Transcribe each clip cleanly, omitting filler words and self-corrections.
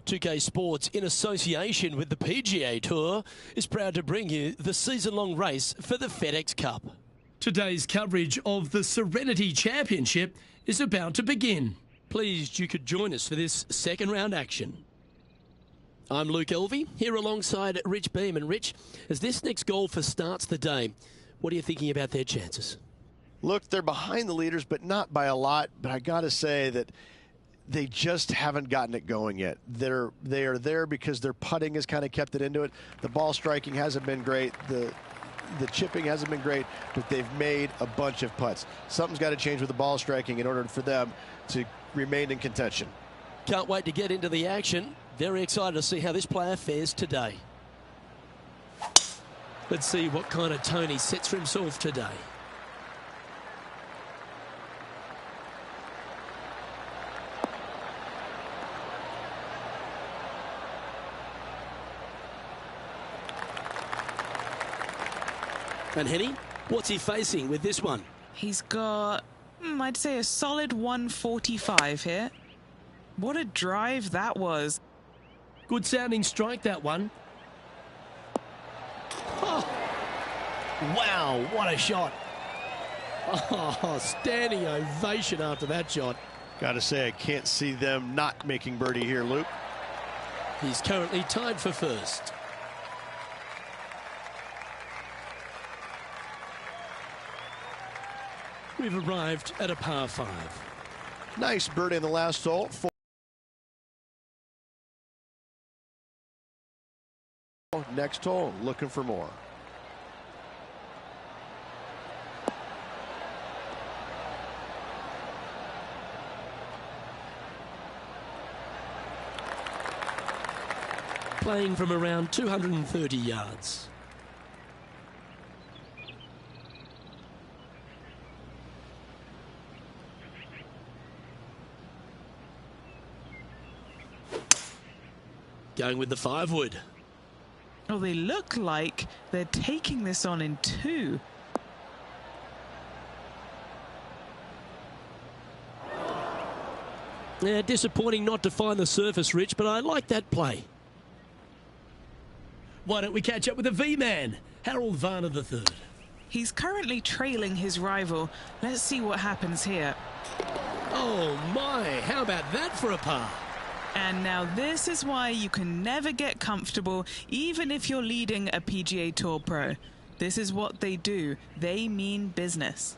2K Sports, in association with the PGA Tour, is proud to bring you the season-long race for the FedEx Cup. Today's coverage of the Serenity Championship is about to begin. Pleased you could join us for this second round action. I'm Luke Elvey, here alongside Rich Beam. And Rich, as this next golfer starts the day, what are you thinking about their chances? Look, they're behind the leaders, but not by a lot. But I got to say that they just haven't gotten it going yet. They are there because their putting has kind of kept it into it. The ball striking hasn't been great. The chipping hasn't been great, but they've made a bunch of putts. Something's got to change with the ball striking in order for them to remain in contention. Can't wait to get into the action. Very excited to see how this player fares today. Let's see what kind of tone he sets for himself today. And Henny, what's he facing with this one? He's got, I'd say, a solid 145 here. What a drive that was. Good sounding strike, that one. Oh, wow, what a shot. Oh, standing ovation after that shot. Got to say, I can't see them not making birdie here, Luke. He's currently tied for first. We've arrived at a par 5. Nice birdie in the last hole. Next hole, looking for more. Playing from around 230 yards. Going with the 5-wood. Oh, they look like they're taking this on in 2. Yeah, disappointing not to find the surface, Rich, but I like that play. Why don't we catch up with the V-man, Harold Varner III. He's currently trailing his rival. Let's see what happens here. Oh my, how about that for a par? And now this is why you can never get comfortable, even if you're leading a PGA Tour pro. This is what they do. They mean business.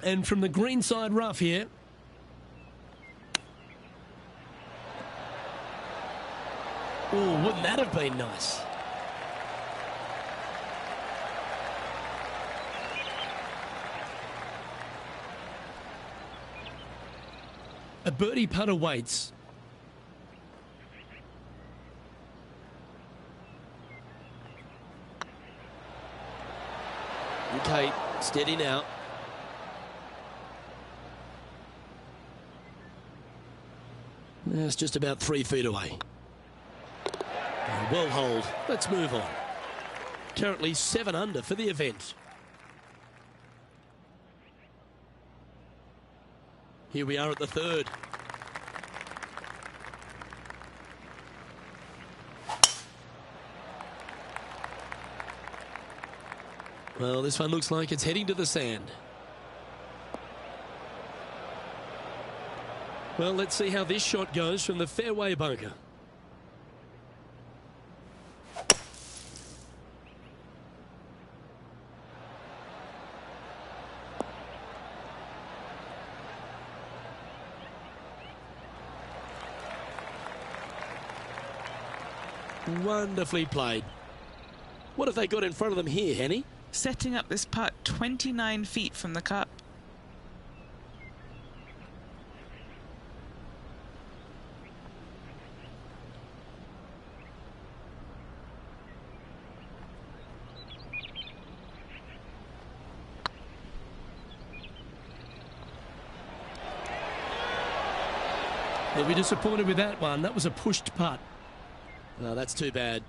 And from the greenside rough here. Oh, wouldn't that have been nice? A birdie putt awaits. Okay, steady now. It's just about 3 feet away. Well hold. Let's move on. Currently 7 under for the event. Here we are at the 3rd. Well, this one looks like it's heading to the sand. Well, let's see how this shot goes from the fairway bunker. Wonderfully played. What have they got in front of them here, Henny? Setting up this putt 29 feet from the cup. They'll be disappointed with that one. That was a pushed putt. Oh, that's too bad.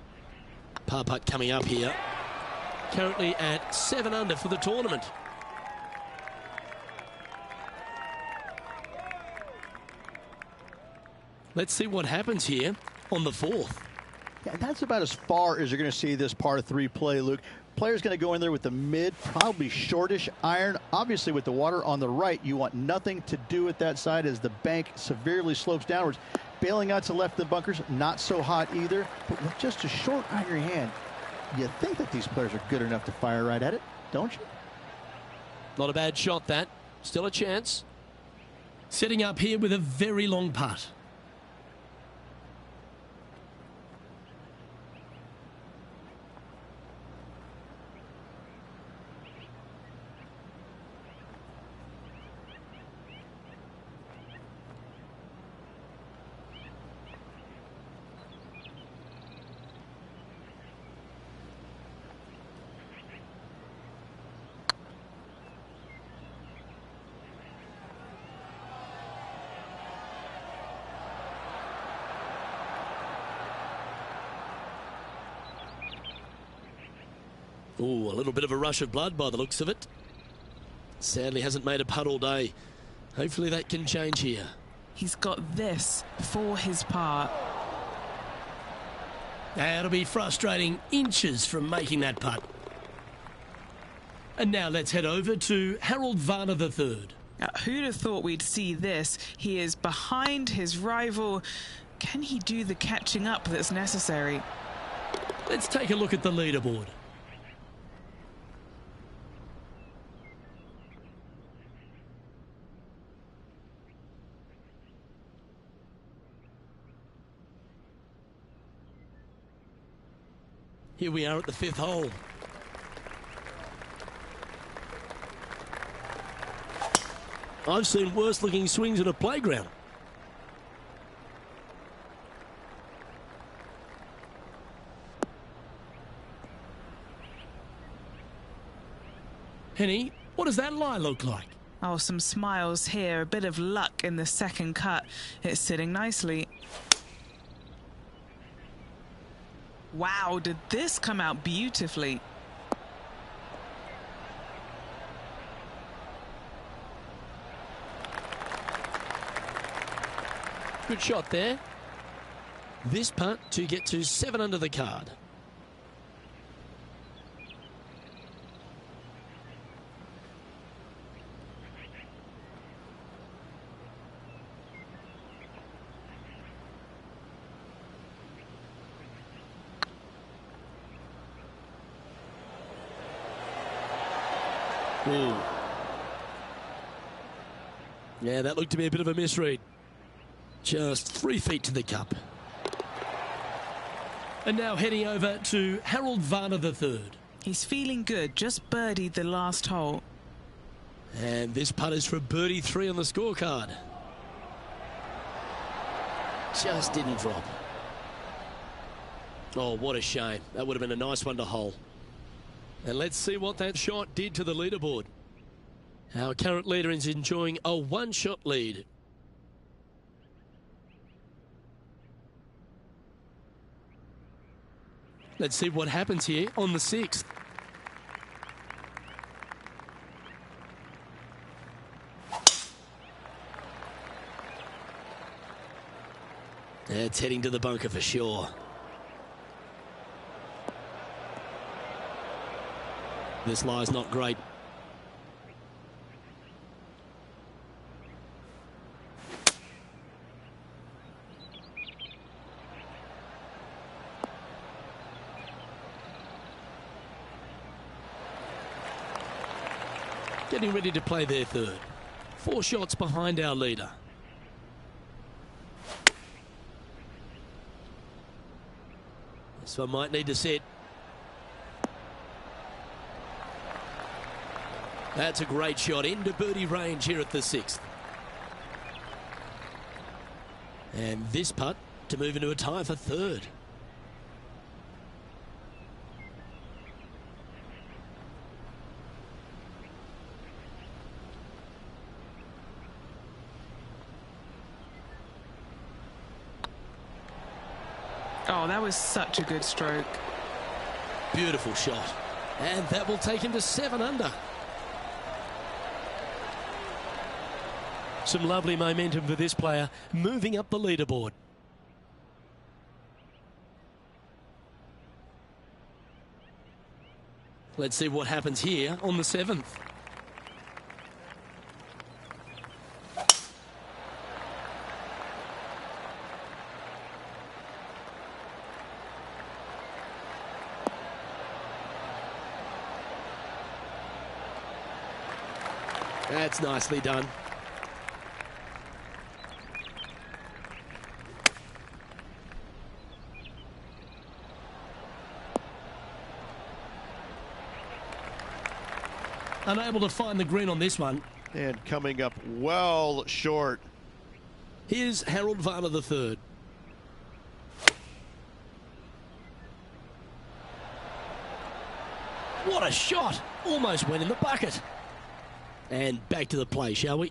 Par putt coming up here. Currently at 7 under for the tournament. Let's see what happens here. on the 4th. Yeah, and that's about as far as you're going to see this par 3 play, Luke. Player's going to go in there with the mid, probably shortish iron. Obviously, with the water on the right, you want nothing to do with that side as the bank severely slopes downwards. Bailing out to the left of the bunkers, not so hot either. But with just a short iron in your hand, you think that these players are good enough to fire right at it, don't you? Not a bad shot, that. Still a chance. Setting up here with a very long putt. Ooh, a little bit of a rush of blood by the looks of it. Sadly hasn't made a putt all day. Hopefully that can change here. He's got this for his par. That'll be frustrating, inches from making that putt. And now let's head over to Harold Varner III. Who'd have thought we'd see this? He is behind his rival. Can he do the catching up that's necessary? Let's take a look at the leaderboard. Here we are at the 5th hole. I've seen worse looking swings at a playground. Henny, what does that lie look like? Oh, some smiles here, a bit of luck in the second cut. It's sitting nicely. Wow, did this come out beautifully? Good shot there. This putt to get to 7 under the card. Ooh. Yeah, that looked to be a bit of a misread. Just 3 feet to the cup. And now heading over to Harold Varner III. He's feeling good, just birdied the last hole. And this putt is for birdie 3 on the scorecard. Just didn't drop. Oh, what a shame. That would have been a nice one to hole. And let's see what that shot did to the leaderboard. Our current leader is enjoying a 1-shot lead. Let's see what happens here on the 6th. It's heading to the bunker for sure. This lie's not great. Getting ready to play their 3rd. 4 shots behind our leader. This one might need to set. That's a great shot into birdie range here at the 6th. And this putt to move into a tie for 3rd. Oh, that was such a good stroke. Beautiful shot. And that will take him to 7 under. Some lovely momentum for this player, moving up the leaderboard. Let's see what happens here on the 7th. That's nicely done. Unable to find the green on this one. And coming up well short. Here's Harold Varner III. What a shot! Almost went in the bucket. And back to the play, shall we?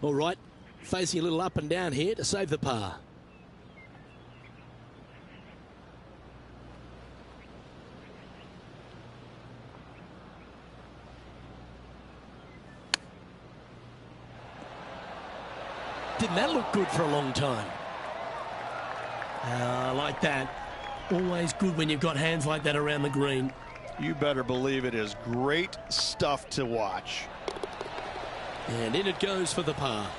All right, facing a little up and down here to save the par. Didn't that look good for a long time? I like that. Always good when you've got hands like that around the green. You better believe it is great stuff to watch. And in it goes for the par.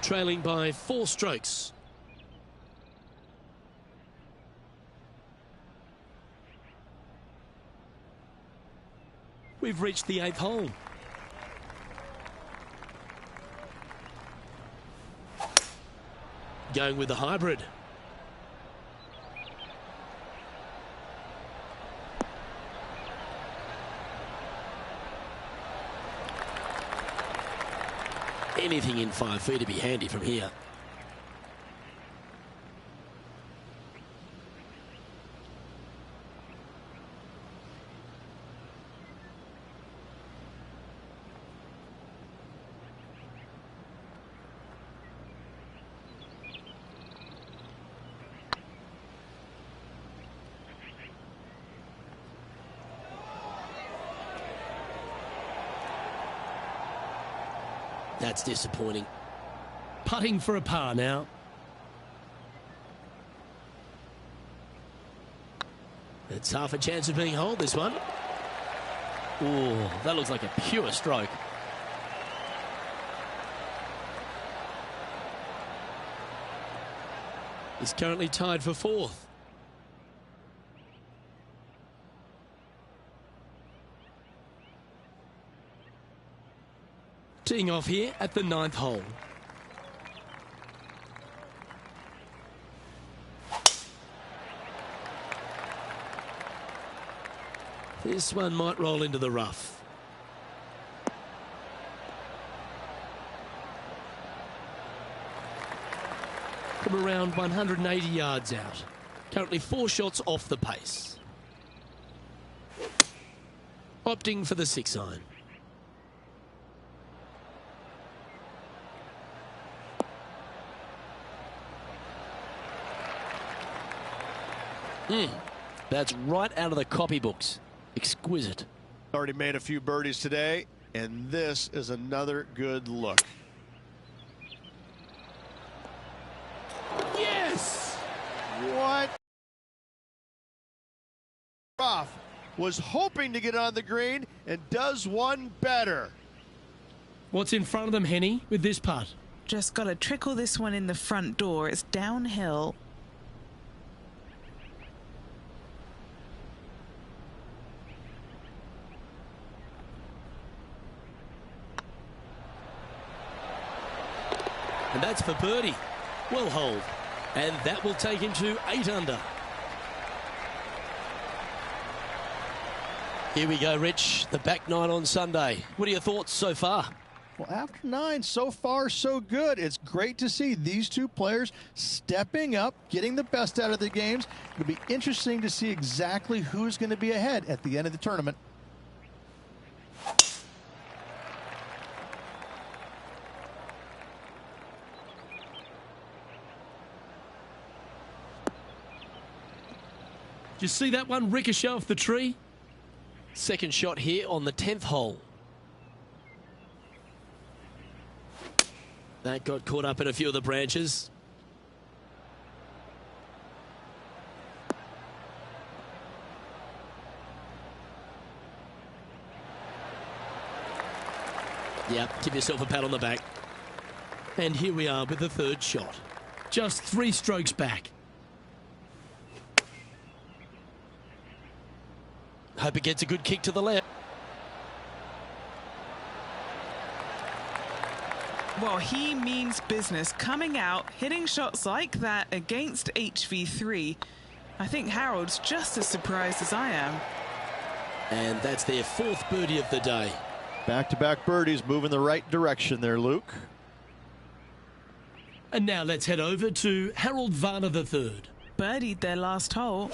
Trailing by 4 strokes. We've reached the 8th hole. Going with the hybrid. Anything in 5 feet to be handy from here. That's disappointing. Putting for a par now. It's half a chance of being holed, this one. Oh, that looks like a pure stroke. He's currently tied for 4th. Teeing off here at the 9th hole. This one might roll into the rough. From around 180 yards out. Currently 4 shots off the pace. Opting for the 6-iron. That's right out of the copybooks. Exquisite. Already made a few birdies today, and this is another good look. Yes! What? Off was hoping to get on the green and does one better. What's in front of them, Henny, with this putt? Just got to trickle this one in the front door. It's downhill. And that's for birdie. Well holed. And that will take him to 8 under. Here we go, Rich. The back 9 on Sunday. What are your thoughts so far? Well, after 9, so far, so good. It's great to see these two players stepping up, getting the best out of the games. It'll be interesting to see exactly who's going to be ahead at the end of the tournament. Did you see that one ricochet off the tree? Second shot here on the 10th hole. That got caught up in a few of the branches. Yep, give yourself a pat on the back. And here we are with the third shot. Just 3 strokes back. Hope it gets a good kick to the left. Well, he means business. Coming out, hitting shots like that against HV3. I think Harold's just as surprised as I am. And that's their 4th birdie of the day. Back-to-back birdies, moving the right direction there, Luke. And now let's head over to Harold Varner III. Birdied their last hole.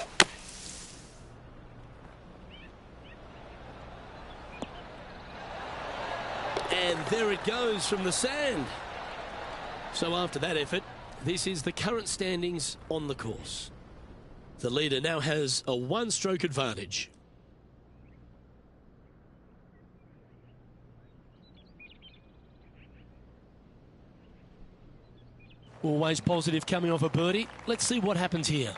And there it goes from the sand. So after that effort, this is the current standings on the course. The leader now has a 1-stroke advantage. Always positive coming off a birdie. Let's see what happens here.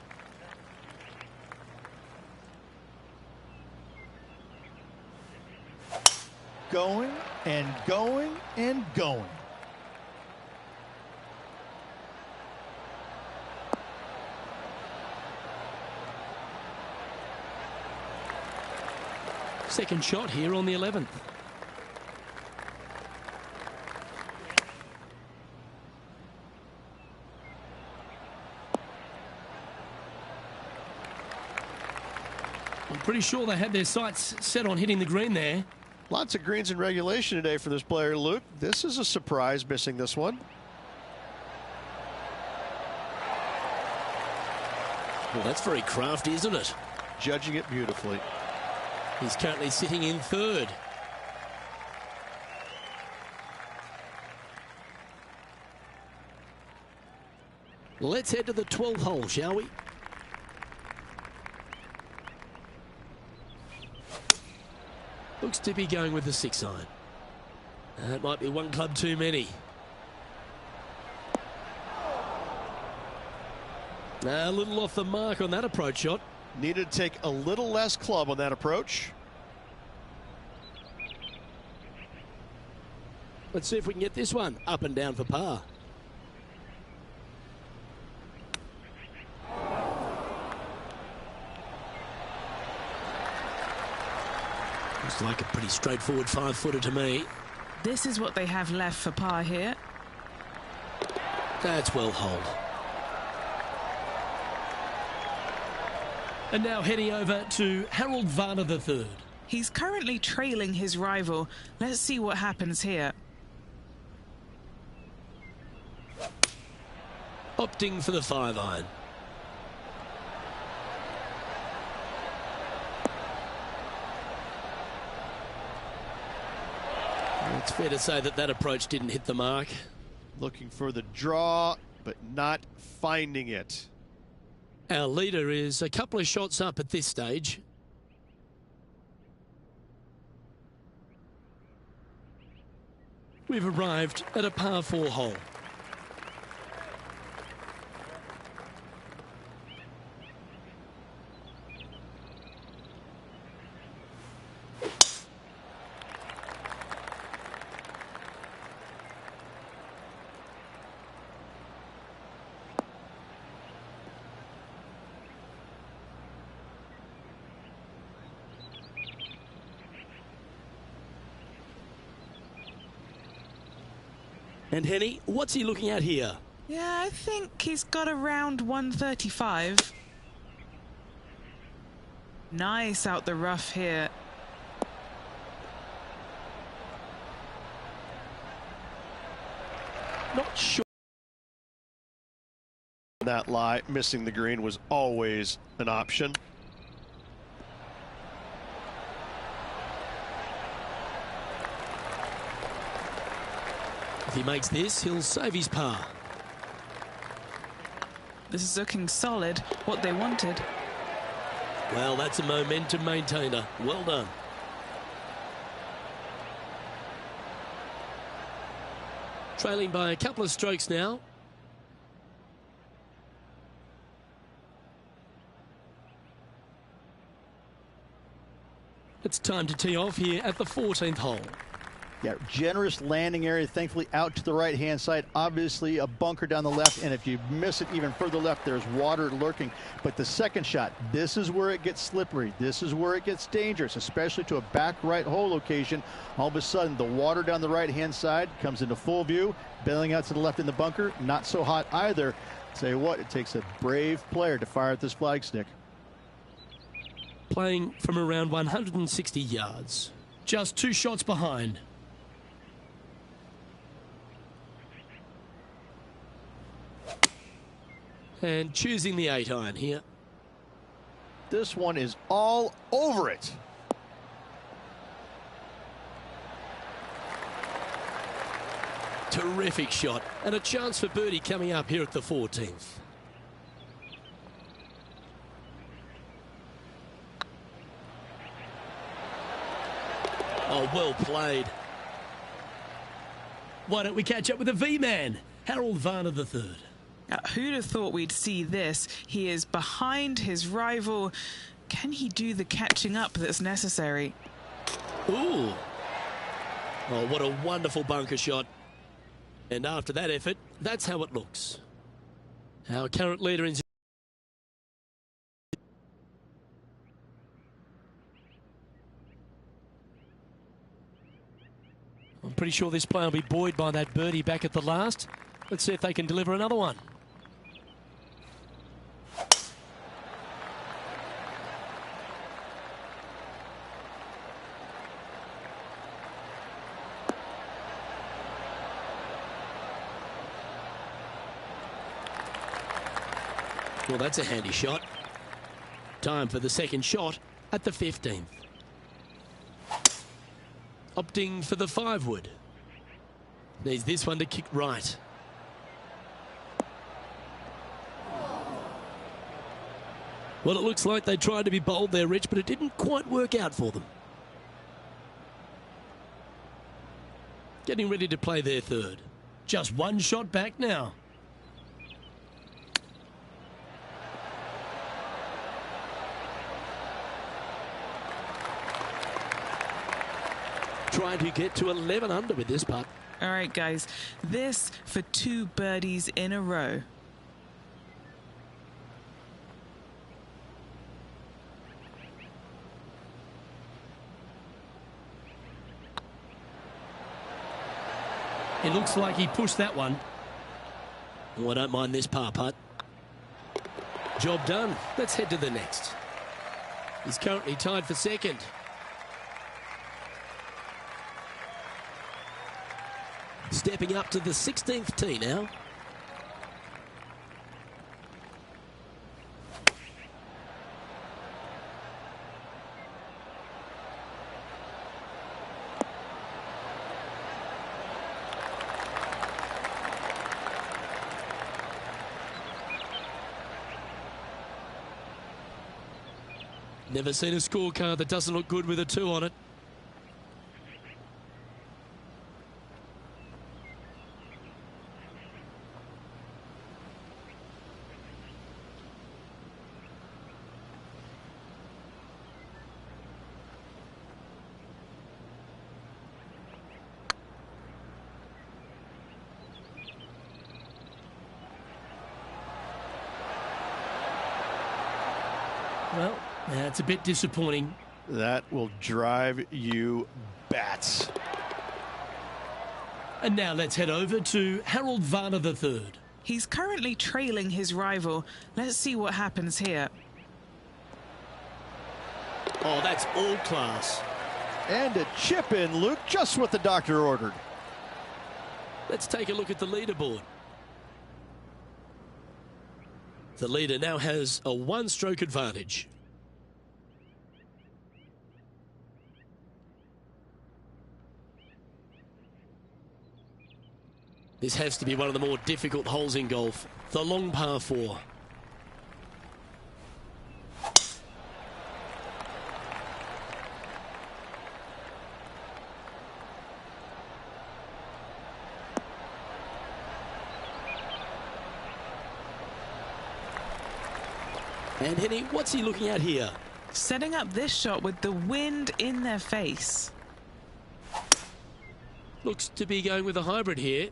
Going and going and going. Second shot here on the 11th. I'm pretty sure they had their sights set on hitting the green there. Lots of greens in regulation today for this player, Luke. This is a surprise, missing this one. Well, that's very crafty, isn't it? Judging it beautifully. He's currently sitting in 3rd. Let's head to the 12th hole, shall we? Looks to be going with the 6-iron. That might be one club too many. A little off the mark on that approach shot. Needed to take a little less club on that approach. Let's see if we can get this one up and down for par. Looks like a pretty straightforward 5-footer to me. This is what they have left for par here. That's well holed. And now heading over to Harold Varner III. He's currently trailing his rival. Let's see what happens here. Opting for the 5-iron. It's fair to say that that approach didn't hit the mark. Looking for the draw, but not finding it. Our leader is a couple of shots up at this stage. We've arrived at a par 4 hole. And Henny, what's he looking at here? Yeah, I think he's got around 135. Nice out the rough here. Not sure. That lie, missing the green was always an option. If he makes this, he'll save his par. This is looking solid, what they wanted. Well, that's a momentum maintainer. Well done. Trailing by a couple of strokes now. It's time to tee off here at the 14th hole. Yeah, generous landing area, thankfully out to the right-hand side. Obviously a bunker down the left, and if you miss it even further left, there's water lurking. But the second shot, this is where it gets slippery. This is where it gets dangerous, especially to a back right hole location. All of a sudden, the water down the right-hand side comes into full view, bailing out to the left in the bunker. Not so hot either. Tell you what, it takes a brave player to fire at this flagstick. Playing from around 160 yards. Just 2 shots behind. And choosing the 8-iron here. This one is all over it. Terrific shot. And a chance for birdie coming up here at the 14th. Oh, well played. Why don't we catch up with the V-man, Harold Varner III. Who'd have thought we'd see this? He is behind his rival. Can he do the catching up that's necessary? Ooh. Oh, what a wonderful bunker shot. And after that effort, that's how it looks. Our current leader in... I'm pretty sure this player will be buoyed by that birdie back at the last. Let's see if they can deliver another one. Well, that's a handy shot. Time for the second shot at the 15th. Opting for the 5-wood. Needs this one to kick right. Well, it looks like they tried to be bold there, Rich, but it didn't quite work out for them. Getting ready to play their third. Just 1 shot back now. Trying to get to 11 under with this putt. All right, guys, this for 2 birdies in a row. It looks like he pushed that one. Oh, I don't mind this par putt. Job done. Let's head to the next. He's currently tied for second. Stepping up to the 16th tee now. Never seen a scorecard that doesn't look good with a 2 on it. Well, that's a bit disappointing. That will drive you bats. And now let's head over to Harold Varner III. He's currently trailing his rival. Let's see what happens here. Oh, that's all class. And a chip in, Luke, just what the doctor ordered. Let's take a look at the leaderboard. The leader now has a 1-stroke advantage. This has to be one of the more difficult holes in golf. The long par 4. And Henny, what's he looking at here? Setting up this shot with the wind in their face. Looks to be going with a hybrid here.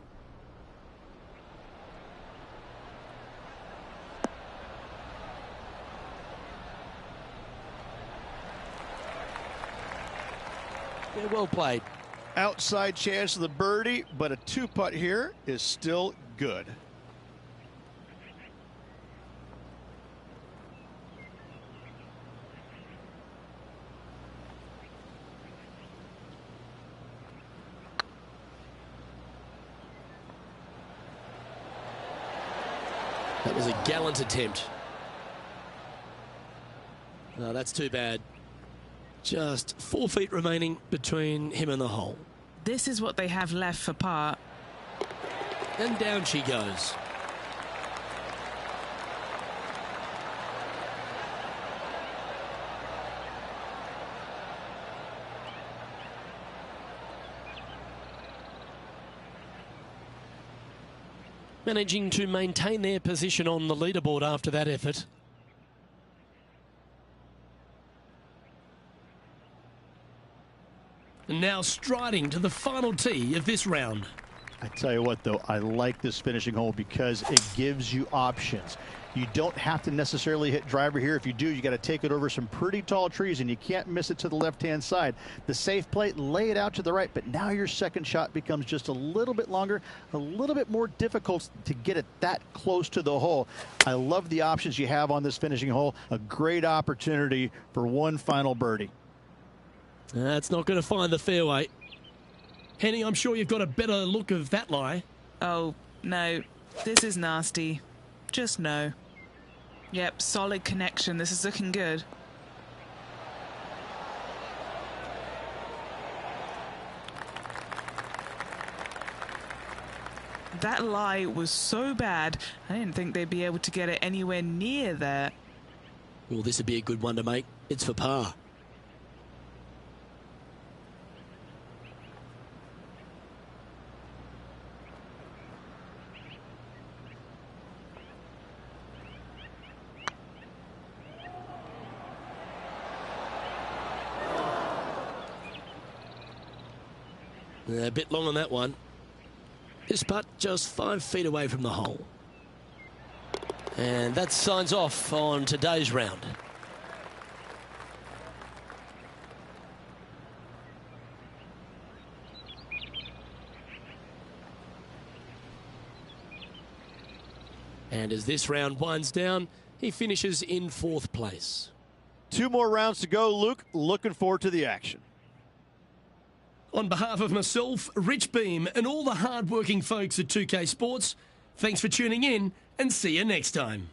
Yeah, well played. Outside chance of the birdie, but a two-putt here is still good. That was a gallant attempt. No, that's too bad. Just 4 feet remaining between him and the hole. This is what they have left for par. And down she goes. Managing to maintain their position on the leaderboard after that effort. And now striding to the final tee of this round. I tell you what, though, I like this finishing hole because it gives you options. You don't have to necessarily hit driver here. If you do, you got to take it over some pretty tall trees, and you can't miss it to the left-hand side. The safe play, lay it out to the right, but now your second shot becomes just a little bit longer, a little bit more difficult to get it that close to the hole. I love the options you have on this finishing hole. A great opportunity for one final birdie. That's not going to find the fairway. Henny, I'm sure you've got a better look of that lie. Oh, no. This is nasty. Just no. Yep, solid connection. This is looking good. That lie was so bad, I didn't think they'd be able to get it anywhere near there. Well, this would be a good one to make. It's for par. A bit long on that one. This putt just 5 feet away from the hole. And that signs off on today's round. And as this round winds down, he finishes in 4th place. 2 more rounds to go, Luke. Looking forward to the action. On behalf of myself, Rich Beam, and all the hard-working folks at 2K Sports, thanks for tuning in, and see you next time.